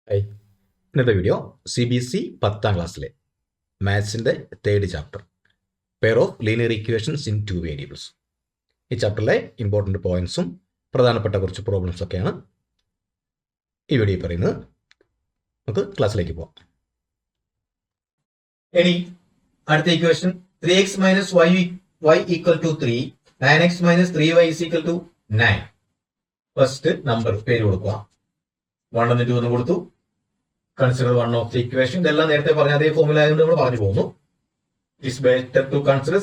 Hi, ഇന്നത്തെ video CBSE 10ാം ക്ലാസ്സിലെ മാത്സിൻ്റെ 3rd chapter pair of linear equations in 2 variables. ഈ ചാപ്റ്ററിലെ important പോയിന്റ്സും പ്രധാനപ്പെട്ട കുറച്ച് പ്രോബ്ലംസ് ഒക്കെയാണ് ഈ വീഡിയോ പറയുന്നത്. നമുക്ക് ക്ലാസ്സിലേക്ക് പോകാം. ഇനി അടുത്ത equation 3x minus y equal to 3, 9x minus 3y is equal to 9. First number പേര് കൊടുക്കുക. 1 എന്നിട്ട് 2 കൊടുത്തു. Consider one of the equation. ഇതെല്ലാം നേരത്തെ പറഞ്ഞ അതേ ഫോർമുല ആയതുകൊണ്ട് നമ്മൾ പറഞ്ഞു പോകുന്നു. It's better to consider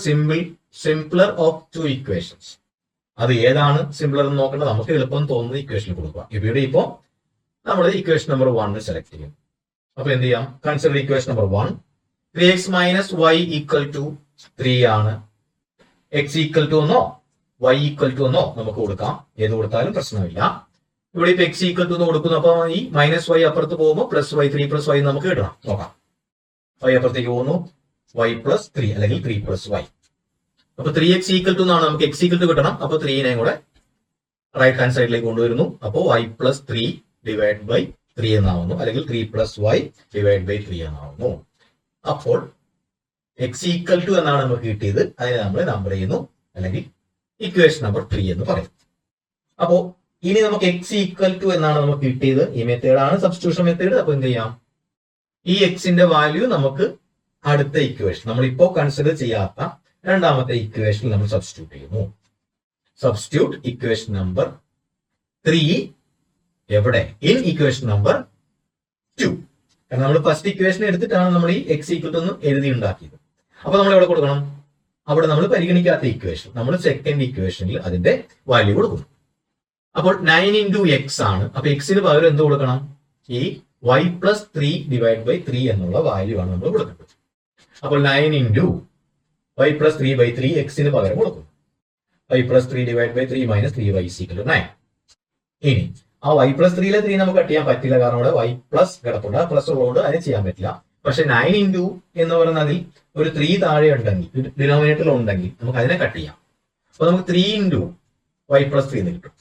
simpler of 2 equations. അത് ഏതാണ് സിംപ്ലർ എന്ന് നോക്കേണ്ടത് നമുക്ക് എളുപ്പം തോന്നുന്ന ഇക്വേഷൻ കൊടുക്കുക. ഇവിടെ ഇപ്പോ നമ്മൾ ഇക്വേഷൻ നമ്പർ 1 സെലക്ട് ചെയ്യും. അപ്പൊ എന്ത് ചെയ്യാം? Consider equation number 1. 3x minus y equal to 3 ആണ്. x equal to എന്നോ y equal to എന്നോ നമുക്ക് കൊടുക്കാം. ഏത് കൊടുത്താലും പ്രശ്നമില്ല. ഇവിടെ ഇപ്പൊ x equal to എന്ന് കൊടുക്കുന്നു. അപ്പൊ ഈ മൈനസ് വൈ അപ്പുറത്ത് പോകുമ്പോൾ പ്ലസ് വൈ 3 പ്ലസ് വൈ നമുക്ക് കിട്ടണം. നോക്കാം. y അപ്പുറത്തേക്ക് പോകുന്നു. y പ്ലസ് 3 അല്ലെങ്കിൽ 3 പ്ലസ് വൈ. അപ്പൊ 3x equal to എന്നാണ് നമുക്ക് x equal to കിട്ടണം. അപ്പൊ 3നെ കൂടെ റൈറ്റ് ഹാൻഡ് സൈഡിലേക്ക് കൊണ്ടുവരുന്നു. അപ്പോൾ y പ്ലസ് 3 ഡിവൈഡ് ബൈ 3 എന്നാവുന്നു, അല്ലെങ്കിൽ 3 പ്ലസ് വൈ ഡിവൈഡ് ബൈ 3 എന്നാവുന്നു. അപ്പോൾ x ഈക്വൽ ടു എന്നാണ് നമുക്ക് കിട്ടിയത്. അതിനെ നമ്മൾ നമ്പർ ചെയ്യുന്നു, അല്ലെങ്കിൽ ഇക്വേഷൻ നമ്പർ 3 എന്ന് പറയും. അപ്പോ ഇനി നമുക്ക് x ഈക്വൽ ടു എന്നാണ് നമുക്ക് കിട്ടിയത്. ഈ മെത്തേഡാണ് സബ്സ്റ്റിറ്റ്യൂഷൻ മെത്തേഡ്. അപ്പൊ എന്ത് ചെയ്യാം? ഈ എക്സിന്റെ വാല്യൂ നമുക്ക് അടുത്ത ഇക്വേഷൻ, നമ്മളിപ്പോ കൺസിഡർ ചെയ്യാത്ത രണ്ടാമത്തെ ഇക്വേഷനിൽ നമ്മൾ സബ്സ്റ്റിറ്റ്യൂട്ട് ചെയ്യുന്നു. സബ്സ്റ്റിറ്റ്യൂട്ട് ഇക്വേഷൻ നമ്പർ 3 എവിടെ? In equation number 2. കാരണം നമ്മൾ ഫസ്റ്റ് ഇക്വേഷൻ എടുത്തിട്ടാണ് നമ്മൾ ഈ x ഈക്വൽ ടു എന്ന് എഴുതി ഉണ്ടാക്കിയത്. അപ്പൊ നമ്മൾ എവിടെ കൊടുക്കണം? അവിടെ നമ്മൾ പരിഗണിക്കാത്ത ഇക്വേഷൻ, നമ്മൾ സെക്കൻഡ് ഇക്വേഷനിൽ അതിന്റെ വാല്യൂ കൊടുക്കുന്നു. അപ്പോൾ 9 into x ആണ്. അപ്പൊ എക്സിന് പകരം എന്ത് കൊടുക്കണം? ഈ y പ്ലസ് 3 ഡിവൈഡ് ബൈ 3 എന്നുള്ള വാല്യൂ ആണ് നമ്മൾ കൊടുക്കേണ്ടത്. അപ്പോൾ 9 into y പ്ലസ് 3 ബൈ 3 എക്സിന് പകരം കൊടുക്കും. y plus 3 divide by 3 minus 3y equal to 9. ഇനി ആ y പ്ലസ് 3 3 നമുക്ക് കട്ട് ചെയ്യാൻ പറ്റില്ല, കാരണം അവിടെ y പ്ലസ് കിടപ്പുണ്ട്. പ്ലസ് ഉള്ളതുകൊണ്ട് അതിന് ചെയ്യാൻ പറ്റില്ല. പക്ഷെ 9 into എന്ന് പറയുന്നതിൽ ഒരു 3 താഴെ ഉണ്ടെങ്കിൽ, ഡിനോമിനേറ്ററിൽ ഉണ്ടെങ്കിൽ നമുക്ക് അതിനെ കട്ട് ചെയ്യാം. അപ്പൊ നമുക്ക് 3 into y പ്ലസ് 3 എന്ന് കിട്ടും.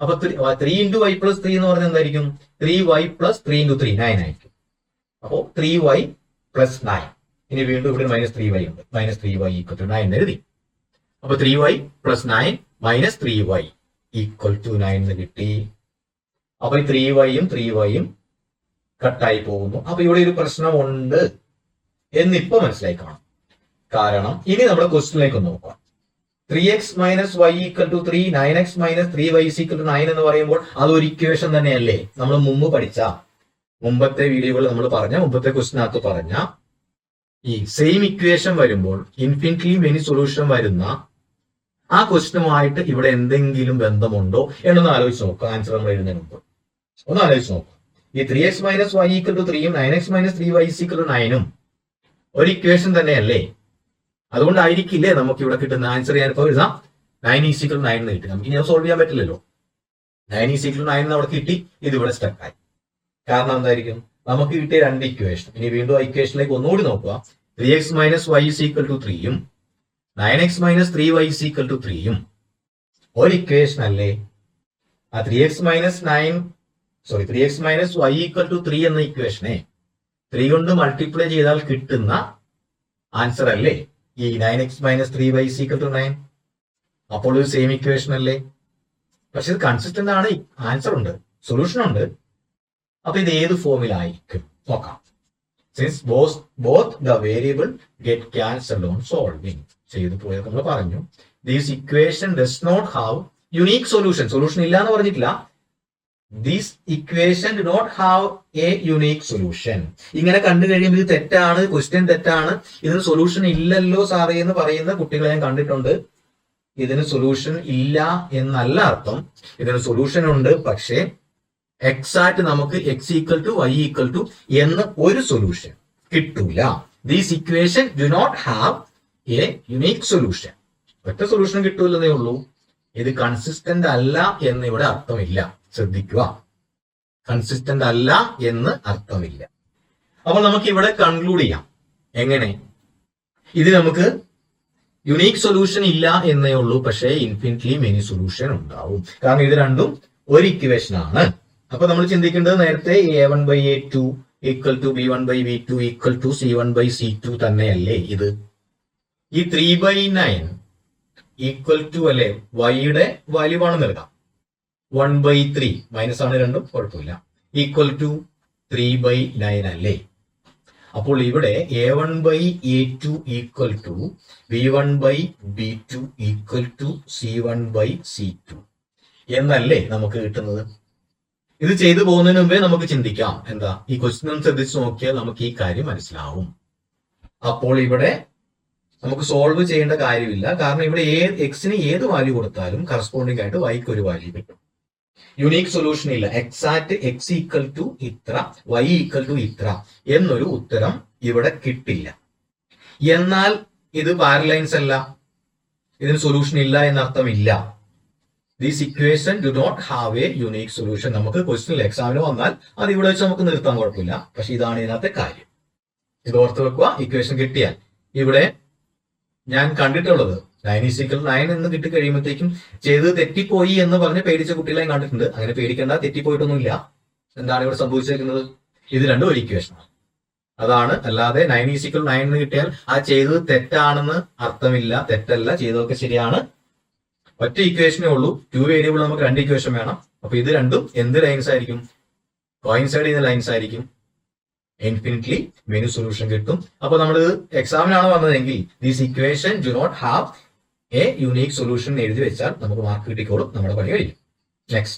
അപ്പൊ 3 into y പ്ലസ് 3 എന്ന് പറഞ്ഞാൽ എന്തായിരിക്കും? 3y പ്ലസ് 3 into 3 9 ആയിരിക്കും. അപ്പോ 3y പ്ലസ് 9. ഇനി വീണ്ടും ഇവിടെ മൈനസ് 3y ഉണ്ട്. മൈനസ് 3y ഈക്വൽ ടു 9 എഴുതി. അപ്പൊ 3y plus 9 minus 3y equal to 9 എന്ന് കിട്ടി. അപ്പൊ ഈ 3yയും കട്ടായി പോകുന്നു. അപ്പൊ ഇവിടെ ഒരു പ്രശ്നമുണ്ട് എന്നിപ്പോ മനസ്സിലായി കാണും. കാരണം ഇനി നമ്മുടെ ക്വസ്റ്റ്യനിലേക്ക് നോക്കാം. 3x minus y equal to 3, 9x minus 3y equal to 9 എന്ന് പറയുമ്പോൾ അതൊരു ഇക്വേഷൻ തന്നെയല്ലേ? നമ്മൾ മുമ്പ് പഠിച്ച, മുമ്പത്തെ വീഡിയോകളിൽ നമ്മൾ പറഞ്ഞ, മുമ്പത്തെ ക്വസ്റ്റിനകത്ത് പറഞ്ഞ ഈ സെയിം ഇക്വേഷൻ വരുമ്പോൾ ഇൻഫിനിറ്റ്ലി മെനി സൊല്യൂഷൻ വരുന്ന ആ ക്വസ്റ്റിനുമായിട്ട് ഇവിടെ എന്തെങ്കിലും ബന്ധമുണ്ടോ എന്നൊന്ന് ആലോചിച്ച് നോക്കുക. ആൻസർ നമ്മൾ എഴുതുന്നതിന് മുമ്പ് ഒന്ന് ആലോചിച്ച് നോക്കുക. ഈ 3x minus y equal to 3യും 9x minus 3y equal to 9ഉം ഒരു ഇക്വേഷൻ തന്നെയല്ലേ? അതുകൊണ്ടായിരിക്കില്ലേ നമുക്ക് ഇവിടെ കിട്ടുന്ന ആൻസർ. ഞാനിപ്പോ എഴുതാം 9 ഈക്വൽ 9 എന്ന് കിട്ടി. നമുക്ക് ഇനി സോൾവ് ചെയ്യാൻ പറ്റില്ലല്ലോ. 9 ഈക്വൽ 9 എന്ന് അവിടെ കിട്ടി, ഇത് ഇവിടെ സ്റ്റക്കായി. കാരണം എന്തായിരിക്കും? നമുക്ക് കിട്ടിയ രണ്ട് ഇക്വേഷൻ. ഇനി വീണ്ടും ആ ഇക്വേഷനിലേക്ക് ഒന്നുകൂടി നോക്കുക. 3x minus y equal to 3യും 9x minus 3y equal to 3യും ഒരു ഇക്വേഷൻ അല്ലേ? ആ 3x minus y equal to 3 എന്ന ഇക്വേഷനെ 3 കൊണ്ട് മൾട്ടിപ്ലൈ ചെയ്താൽ കിട്ടുന്ന ആൻസർ അല്ലേ ഈ 9x minus 3y equal to 9? അപ്പോൾ ഒരു സെയിം ഇക്വേഷൻ അല്ലേ? പക്ഷെ ഇത് കൺസിസ്റ്റന്റ് ആണ്. ആൻസർ ഉണ്ട്, സൊല്യൂഷൻ ഉണ്ട്. അപ്പൊ ഇത് ഏത് ഫോമിലായിരിക്കും നോക്കാം. Since both the variable get cancelled on solving. ചെയ്തു പോയത് നമ്മൾ പറഞ്ഞു. This equation does not have unique solution. Solution ഇല്ല എന്ന് പറഞ്ഞിട്ടില്ല. This equation do not have a unique solution. ഇങ്ങനെ കണ്ടു കഴിയുമ്പോൾ ഇത് തെറ്റാണ്, ക്വസ്റ്റ്യൻ തെറ്റാണ്, ഇതിന് സൊല്യൂഷൻ ഇല്ലല്ലോ സാറേ എന്ന് പറയുന്ന കുട്ടികളെ ഞാൻ കണ്ടിട്ടുണ്ട്. ഇതിന് സൊല്യൂഷൻ ഇല്ല എന്നല്ല അർത്ഥം. ഇതിന് സൊല്യൂഷൻ ഉണ്ട്, പക്ഷേ എക്സാക്ട് നമുക്ക് x equal to y equal to എന്ന് ഒരു സൊല്യൂഷൻ കിട്ടൂല. These equation do not have a unique solution. ഒറ്റ സൊല്യൂഷൻ കിട്ടൂലെന്നേ ഉള്ളൂ. ഇത് കൺസിസ്റ്റന്റ് അല്ല എന്ന് ഇവിടെ അർത്ഥമില്ല. ശ്രദ്ധിക്കുക, കൺസിസ്റ്റന്റ് അല്ല എന്ന് അർത്ഥമില്ല. അപ്പോൾ നമുക്ക് ഇവിടെ കൺക്ലൂഡ് ചെയ്യാം. എങ്ങനെ? ഇത് നമുക്ക് യുണീക് സൊല്യൂഷൻ ഇല്ല എന്നേ ഉള്ളൂ, പക്ഷേ ഇൻഫിനിറ്റ്ലി മെനി സൊല്യൂഷൻ ഉണ്ടാവും. കാരണം ഇത് രണ്ടും ഒരു ഇക്വേഷൻ ആണ്. അപ്പൊ നമ്മൾ ചിന്തിക്കേണ്ടത് നേരത്തെ A1/A2 equal to B1/B2 equal to C1/C2 തന്നെയല്ലേ ഇത്. ഈ 3/9 ഈക്വൽ ടു അല്ലെ വൈയുടെ വാല്യൂ ആണെന്ന് എടുക്കാം. 1/3 മൈനസ് ആണ് രണ്ടും, കുഴപ്പമില്ല, ഈക്വൽ ടു 3/9 അല്ലേ. അപ്പോൾ ഇവിടെ A1/A2 equal to B1/B2 equal to C1/C2 എന്നല്ലേ നമുക്ക് കിട്ടുന്നത്. ഇത് ചെയ്തു പോകുന്നതിന് മുമ്പേ നമുക്ക് ചിന്തിക്കാം എന്താ, ഈ ക്വസ്റ്റ്യൻ ശ്രദ്ധിച്ച് നോക്കിയാൽ നമുക്ക് ഈ കാര്യം മനസ്സിലാവും. അപ്പോൾ ഇവിടെ നമുക്ക് സോൾവ് ചെയ്യേണ്ട കാര്യമില്ല, കാരണം ഇവിടെ എക്സിന് ഏത് വാല്യൂ കൊടുത്താലും കറസ്പോണ്ടിങ് ആയിട്ട് വൈക്ക് ഒരു വാല്യൂ കിട്ടും. യുണീക് സൊല്യൂഷൻ ഇല്ല. എക്സാക്ട് എക്സ് ഈക്വൽ ടു ഇത്ര, വൈ ഈക്വൽ ടു ഇത്ര എന്നൊരു ഉത്തരം ഇവിടെ കിട്ടില്ല. എന്നാൽ ഇത് പാരലൈൻസ് അല്ല, ഇതിന് സൊല്യൂഷൻ ഇല്ല എന്നർത്ഥമില്ല. This equation do not have a unique solution. നമുക്ക് ക്വസ്റ്റ്യനിൽ എക്സാമിന് വന്നാൽ അത് ഇവിടെ വെച്ച് നമുക്ക് നിർത്താൻ കുഴപ്പമില്ല. പക്ഷെ ഇതാണ് ഇതിനകത്തെ കാര്യം. ഇത് ഓർത്ത് വെക്കുക. ഇക്വേഷൻ കിട്ടിയാൽ ഇവിടെ ഞാൻ കണ്ടിട്ടുള്ളത് 9 എന്ന് കിട്ടി കഴിയുമ്പോഴത്തേക്കും ചെയ്ത് തെറ്റിപ്പോയി എന്ന് പറഞ്ഞ് പേടിച്ച കുട്ടികളെ കണ്ടിട്ടുണ്ട്. അങ്ങനെ പേടിക്കേണ്ട, തെറ്റിപ്പോയിട്ടൊന്നുമില്ല. എന്താണ് ഇവിടെ സംഭവിച്ചിരിക്കുന്നത്, ഇത് രണ്ടും ഒരു ഇക്വേഷനാണ്. അതാണ്, അല്ലാതെ 9 എന്ന് കിട്ടിയാൽ ആ ചെയ്തത് തെറ്റാണെന്ന് അർത്ഥമില്ല. തെറ്റല്ല, ചെയ്തതൊക്കെ ശരിയാണ്. ഒറ്റ ഇക്വേഷനേ ഉള്ളൂ. 2 വേരിയബിൾ നമുക്ക് 2 ഇക്വേഷൻ വേണം. അപ്പൊ ഇത് രണ്ടും എന്ത് ലൈൻസ് ആയിരിക്കും, കോയിൻസൈഡ് ചെയ്യുന്ന ലൈൻസ് ആയിരിക്കും. ഇൻഫിനിറ്റ്ലി മെനു സൊല്യൂഷൻ കിട്ടും. അപ്പൊ നമ്മൾ എക്സാമിനാണ് വന്നതെങ്കിൽ this equation do not have a unique solution എഴുതി വെച്ചാൽ നമുക്ക് മാർക്ക് കിട്ടിക്കോളും, നമ്മുടെ പണി കഴിയും. നെക്സ്റ്റ്